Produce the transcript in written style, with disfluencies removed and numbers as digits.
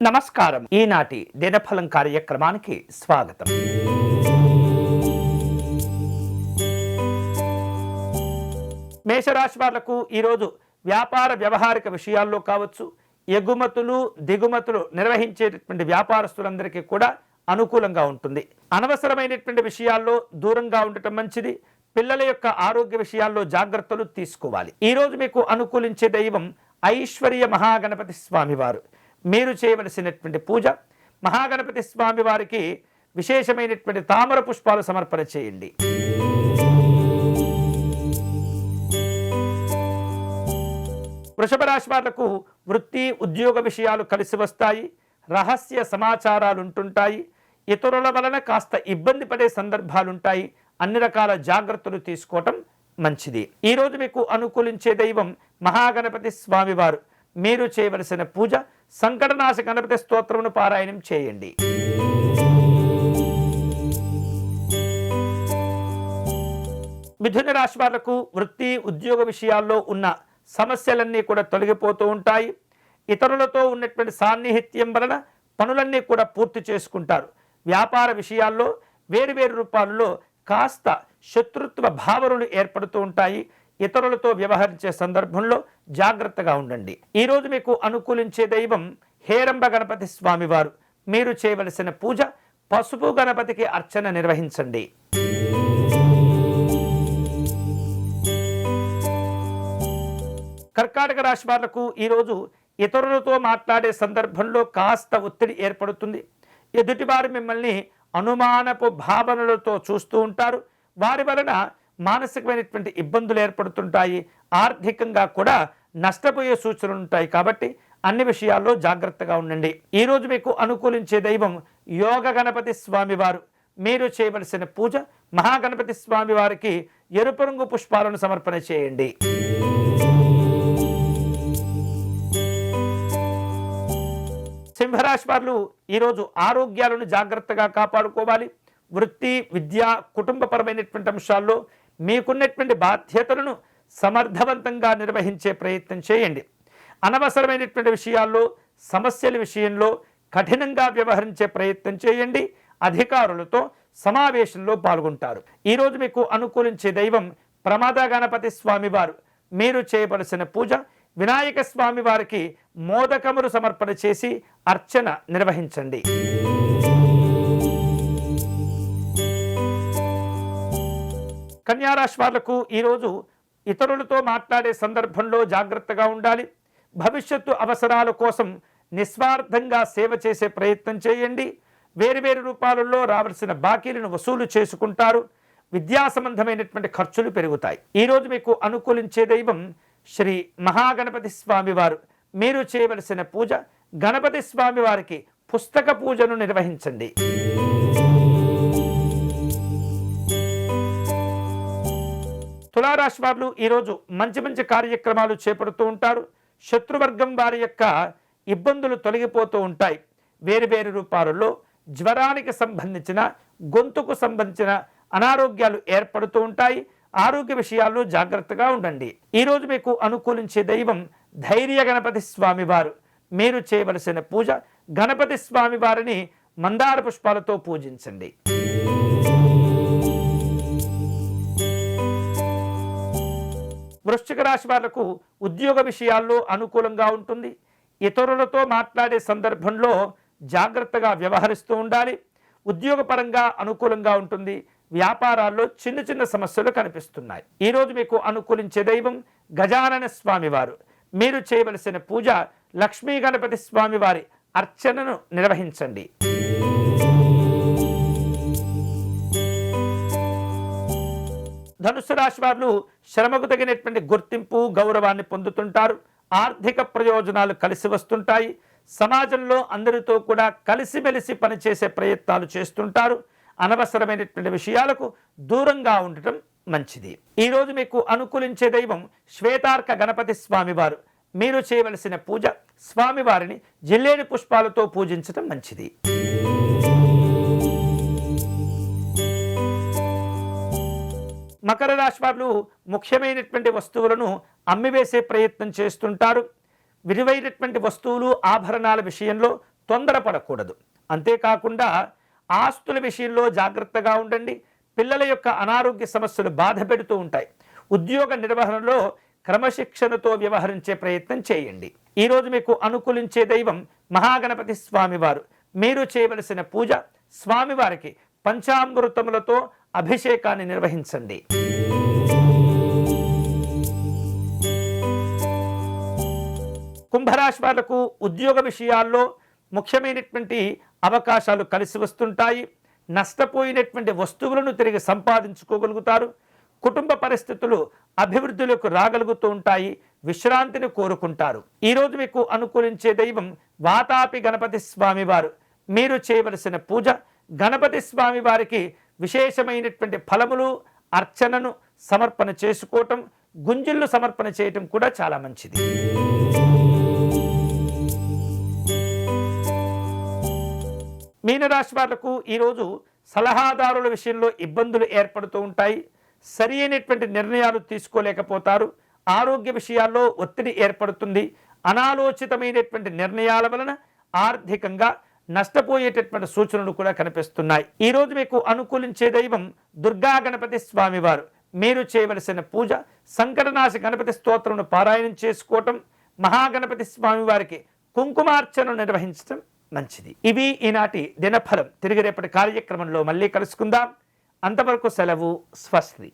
నమస్కారం. ఈనాటి దినఫలం కార్యక్రమానికి స్వాగతం. మేషరాశి వాళ్లకు ఈరోజు వ్యాపార వ్యవహారిక విషయాల్లో కావచ్చు, ఎగుమతులు దిగుమతులు నిర్వహించేటటువంటి వ్యాపారస్తులందరికీ కూడా అనుకూలంగా ఉంటుంది. అనవసరమైనటువంటి విషయాల్లో దూరంగా ఉండటం మంచిది. పిల్లల యొక్క ఆరోగ్య విషయాల్లో జాగ్రత్తలు తీసుకోవాలి. ఈరోజు మీకు అనుకూలించే దైవం ఐశ్వర్య మహాగణపతి స్వామివారు. మీరు చేయవలసినటువంటి పూజ, మహాగణపతి స్వామి వారికి విశేషమైనటువంటి తామర పుష్పాలు సమర్పణ చేయండి. వృషభ రాశి వాళ్లకు వృత్తి ఉద్యోగ విషయాలు కలిసి వస్తాయి. రహస్య సమాచారాలు ఉంటుంటాయి. ఇతరుల వలన కాస్త ఇబ్బంది పడే సందర్భాలుంటాయి. అన్ని రకాల జాగ్రత్తలు తీసుకోవటం మంచిది. ఈరోజు మీకు అనుకూలించే దైవం మహాగణపతి స్వామివారు. మీరు చేయవలసిన పూజ సంకటనాశ గణపతి స్తోత్రమును పారాయణం చేయండి. మిథున రాశి వాళ్లకు వృత్తి ఉద్యోగ విషయాల్లో ఉన్న సమస్యలన్నీ కూడా తొలగిపోతూ ఉంటాయి. ఇతరులతో ఉన్నటువంటి సాన్నిహిత్యం వలన పనులన్నీ కూడా పూర్తి చేసుకుంటారు. వ్యాపార విషయాల్లో వేరువేరు రూపాల్లో కాస్త శత్రుత్వ భావనలు ఏర్పడుతూ ఉంటాయి. ఇతరులతో వ్యవహరించే సందర్భంలో జాగ్రత్తగా ఉండండి. ఈరోజు మీకు అనుకూలించే దైవం హేరంబ గణపతి స్వామివారు. మీరు చేయవలసిన పూజ పసుపు గణపతికి అర్చన నిర్వహించండి. కర్కాటక రాశి వాళ్లకు ఈరోజు ఇతరులతో మాట్లాడే సందర్భంలో కాస్త ఒత్తిడి ఏర్పడుతుంది. ఎదుటివారు మిమ్మల్ని అనుమానపు భావనలతో చూస్తూ ఉంటారు. వారి వలన మానసికమైనటువంటి ఇబ్బందులు ఏర్పడుతుంటాయి. ఆర్థికంగా కూడా నష్టపోయే సూచనలు ఉంటాయి. కాబట్టి అన్ని విషయాల్లో జాగ్రత్తగా ఉండండి. ఈరోజు మీకు అనుకూలించే దైవం యోగ గణపతి స్వామివారు. మీరు చేయవలసిన పూజ మహాగణపతి స్వామి వారికి ఎరుపు రంగు పుష్పాలను సమర్పణ చేయండి. సింహరాశి వారు ఈరోజు ఆరోగ్యాలను జాగ్రత్తగా కాపాడుకోవాలి. వృత్తి విద్య కుటుంబపరమైనటువంటి అంశాల్లో మీకున్నటువంటి బాధ్యతలను సమర్థవంతంగా నిర్వహించే ప్రయత్నం చేయండి. అనవసరమైనటువంటి విషయాల్లో సమస్యల విషయంలో కఠినంగా వ్యవహరించే ప్రయత్నం చేయండి. అధికారులతో సమావేశంలో పాల్గొంటారు. ఈరోజు మీకు అనుకూలించే దైవం ప్రమాద గణపతి స్వామివారు. మీరు చేయవలసిన పూజ వినాయక స్వామి వారికి మోదకములు సమర్పణ చేసి అర్చన నిర్వహించండి. కన్యారాశి వాళ్లకు ఈరోజు ఇతరులతో మాట్లాడే సందర్భంలో జాగ్రత్తగా ఉండాలి. భవిష్యత్తు అవసరాల కోసం నిస్వార్థంగా సేవ చేసే ప్రయత్నం చేయండి. వేరువేరు రూపాలలో రావాల్సిన బాకీలను వసూలు చేసుకుంటారు. విద్యా సంబంధమైనటువంటి ఖర్చులు పెరుగుతాయి. ఈరోజు మీకు అనుకూలించే దైవం శ్రీ మహాగణపతి స్వామివారు. మీరు చేయవలసిన పూజ గణపతి స్వామి వారికి పుస్తక పూజను నిర్వహించండి. తులారాశి వారు ఈరోజు మంచి మంచి కార్యక్రమాలు చేపడుతూ ఉంటారు. శత్రువర్గం వారి యొక్క ఇబ్బందులు తొలగిపోతూ ఉంటాయి. వేరువేరు రూపాలలో జ్వరానికి సంబంధించిన గొంతుకు సంబంధించిన అనారోగ్యాలు ఏర్పడుతూ ఉంటాయి. ఆరోగ్య విషయాల్లో జాగ్రత్తగా ఉండండి. ఈరోజు మీకు అనుకూలించే దైవం ధైర్య గణపతి స్వామివారు. మీరు చేయవలసిన పూజ గణపతి స్వామి వారిని మందార పుష్పాలతో పూజించండి. వృశ్చిక రాశి వాళ్లకు ఉద్యోగ విషయాల్లో అనుకూలంగా ఉంటుంది. ఇతరులతో మాట్లాడే సందర్భంలో జాగ్రత్తగా వ్యవహరిస్తూ ఉండాలి. ఉద్యోగపరంగా అనుకూలంగా ఉంటుంది. వ్యాపారాల్లో చిన్న చిన్న సమస్యలు కనిపిస్తున్నాయి. ఈరోజు మీకు అనుకూలించే దైవం గజానన స్వామివారు. మీరు చేయవలసిన పూజ లక్ష్మీ గణపతి స్వామి వారి అర్చనను నిర్వహించండి. ధనుస్సు రాశి వారు శ్రమకు తగినటువంటి గుర్తింపు గౌరవాన్ని పొందుతుంటారు. ఆర్థిక ప్రయోజనాలు కలిసి వస్తుంటాయి. సమాజంలో అందరితో కూడా కలిసిమెలిసి పనిచేసే ప్రయత్నాలు చేస్తుంటారు. అనవసరమైనటువంటి విషయాలకు దూరంగా ఉండటం మంచిది. ఈరోజు మీకు అనుకూలించే దైవం శ్వేతార్క గణపతి స్వామివారు. మీరు చేయవలసిన పూజ స్వామివారిని జిల్లేడు పుష్పాలతో పూజించటం మంచిది. మకర రాశి వారు ముఖ్యమైనటువంటి వస్తువులను అమ్మివేసే ప్రయత్నం చేస్తుంటారు. విలువైనటువంటి వస్తువులు ఆభరణాల విషయంలో తొందరపడకూడదు. అంతేకాకుండా ఆస్తుల విషయంలో జాగ్రత్తగా ఉండండి. పిల్లల యొక్క అనారోగ్య సమస్యలు బాధ పెడుతూ ఉంటాయి. ఉద్యోగ నిర్వహణలో క్రమశిక్షణతో వ్యవహరించే ప్రయత్నం చేయండి. ఈరోజు మీకు అనుకూలించే దైవం మహాగణపతి స్వామివారు. మీరు చేయవలసిన పూజ స్వామివారికి పంచామృతములతో అభిషేకాన్ని నిర్వహించండి. కుంభరాశి వాళ్లకు ఉద్యోగ విషయాల్లో ముఖ్యమైనటువంటి అవకాశాలు కలిసి వస్తుంటాయి. నష్టపోయినటువంటి వస్తువులను తిరిగి సంపాదించుకోగలుగుతారు. కుటుంబ పరిస్థితులు అభివృద్ధిలోకి రాగలుగుతూ ఉంటాయి. విశ్రాంతిని కోరుకుంటారు. ఈరోజు మీకు అనుకూలించే దైవం వాతాపి గణపతి స్వామివారు. మీరు చేయవలసిన పూజ గణపతి స్వామి వారికి విశేషమైనటువంటి ఫలములు అర్చనను సమర్పణ చేసుకోవటం, గుంజిళ్ళు సమర్పణ చేయటం కూడా చాలా మంచిది. మీనరాశి వాళ్లకు ఈరోజు సలహాదారుల విషయంలో ఇబ్బందులు ఏర్పడుతూ ఉంటాయి. సరి అయినటువంటి నిర్ణయాలు తీసుకోలేకపోతారు. ఆరోగ్య విషయాల్లో ఒత్తిడి ఏర్పడుతుంది. అనాలోచితమైనటువంటి నిర్ణయాల వలన ఆర్థికంగా నష్టపోయేటటువంటి సూచనలు కూడా కనిపిస్తున్నాయి. ఈరోజు మీకు అనుకూలించే దైవం దుర్గా గణపతి స్వామివారు. మీరు చేయవలసిన పూజ సంకటనాశ గణపతి స్తోత్రమును పారాయణం చేసుకోవటం, మహాగణపతి స్వామివారికి కుంకుమార్చన నిర్వహించటం మంచిది. ఇవి ఈనాటి దినఫలం. తిరిగి రేపటి కార్యక్రమంలో మళ్ళీ కలుసుకుందాం. అంతవరకు సెలవు. స్వస్తి.